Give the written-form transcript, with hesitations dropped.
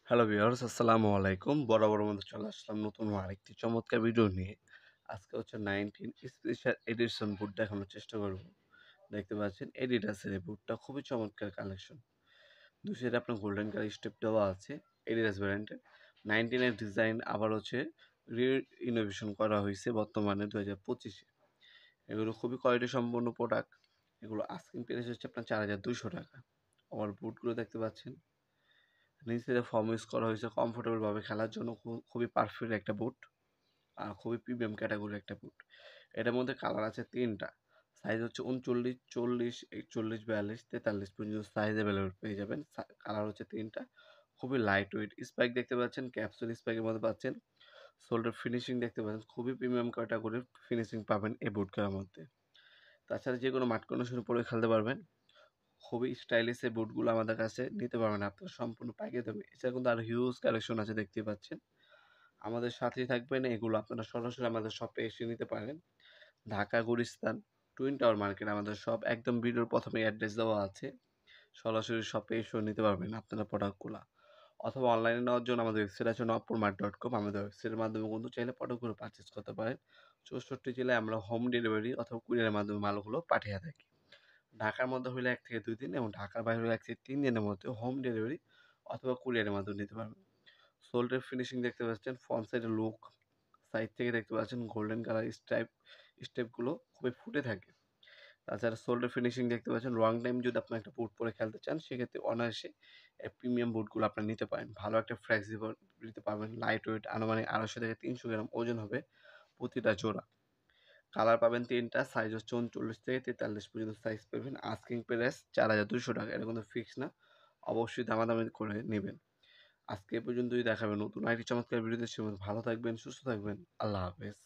Hello viewers, আসসালামু আলাইকুম। বরাবর মতো চলে আসলাম নতুন আরেকটি চমৎকার ভিডিও নিয়ে। আজকে হচ্ছে 19 স্পেশাল এডিশন বুট দেখানোর চেষ্টা করব। দেখতে পাচ্ছেন এডিডাসের এই বুটটা খুবই চমৎকার কালেকশন। দুই সাইডে আপনার গোল্ডেন কালার স্টেপ দেওয়া আছে এডিডাস ব্র্যান্ডের। 19 এর ডিজাইন আবার হচ্ছে ইনোভেশন করা হয়েছে বর্তমানে 2025-এ। এগুলো খুবই কোয়ালিটি সম্পন্ন প্রোডাক্ট। এগুলো আস্কিং প্রাইস হচ্ছে আপনার 4200 টাকা। আমার বুটগুলো দেখতে পাচ্ছেন নিচে ফর্ম ইউজ করা হয়েছে কমফোর্টেবল ভাবে খেলার জন্য খুবই পারফেক্ট একটা বুট আর খুবই প্রিমিয়াম ক্যাটাগরির একটা বুট। এটার মধ্যে কালার আছে তিনটা। সাইজ হচ্ছে 39, 40, 41, 42, 43 পর্যন্ত সাইজ অ্যাভেলেবল পেয়ে যাবেন। কালার হচ্ছে তিনটা। খুবই লাইট ওয়েট স্পাইক দেখতে পাচ্ছেন, ক্যাপসুল স্পাইকের মধ্যে পাচ্ছেন। শোল্ডার ফিনিশিং দেখতে পাচ্ছেন, খুবই প্রিমিয়াম ক্যাটাগরির ফিনিশিং পাবেন এই বুটগুলোর মধ্যে। তাছাড়া যে কোনো মাঠ কন্ডিশনে পরে খেলতে পারবেন। খুবই স্টাইলিশ এই বুটগুলো আমাদের কাছে নিতে পারবেন আপনারা সম্পূর্ণ পাইকারি দামে। এছাড়া কিন্তু আর হিউজ কালেকশন আছে দেখতে পাচ্ছেন। আমাদের সাথেই থাকবেন, এগুলো আপনারা সরাসরি আমাদের শপে এসে নিতে পারেন। Dhaka Gulistan twin tower market আমাদের শপ, একদম ভিডিওর প্রথমে অ্যাড্রেস দেওয়া আছে। সরাসরি শপে এসেও নিতে পারবেন আপনারা প্রোডাক্টগুলো। অথবা অনলাইনে নেওয়ার জন্য আমাদের ওয়েবসাইট আছে নবপুরমার্ট.com। আমাদের ওয়েবসাইটের মাধ্যমে কিন্তু চাইলে প্রোডাক্টগুলো পারচেস করতে পারেন। 64 জেলায় আমরা হোম ডেলিভারি অথবা কুরিয়ারের মাধ্যমে মালগুলো পাঠিয়ে থাকি। ঢাকার মধ্যে হলে ১ থেকে ২ দিন এবং ঢাকার বাইরে হলে ১ থেকে ৩ দিনের মধ্যে হোম ডেলিভারি অথবা কুরিয়ারের মাধ্যমে নিতে পারবেন। সোল্ডের ফিনিশিং দেখতে পাচ্ছেন, ফ্রন্ট সাইডের লুক, সাইড থেকে দেখতে পাচ্ছেন গোল্ডেন কালার স্টেপগুলো খুবই ফুটে থাকে। তাছাড়া সোল্ডের ফিনিশিং দেখতে পাচ্ছেন, লং টাইম যদি আপনার একটা বুট পরে খেলতে চান সেক্ষেত্রে অনায়াসে এই প্রিমিয়াম বুটগুলো আপনারা নিতে পারেন। ভালো একটা ফ্লেক্সিবিলিটি পাবেন, লাইট ওয়েট, আনুমানিক ২৫০ থেকে ৩০০ গ্রাম ওজন হবে প্রতিটা জোড়া। কালার পাবেন তিনটা, সাইজ হচ্ছে 39 থেকে 43 পর্যন্ত সাইজ পাবেন। আস্কিং প্রাইস 4200 টাকা। এটা কিন্তু ফিক্স না, অবশ্যই দামাদামি করে নেবেন। আজকে এ পর্যন্তই, দেখাবেন নতুন আরেকটি চমৎকার ভিডিওতে। সে ভালো থাকবেন, সুস্থ থাকবেন। আল্লাহ হাফেজ।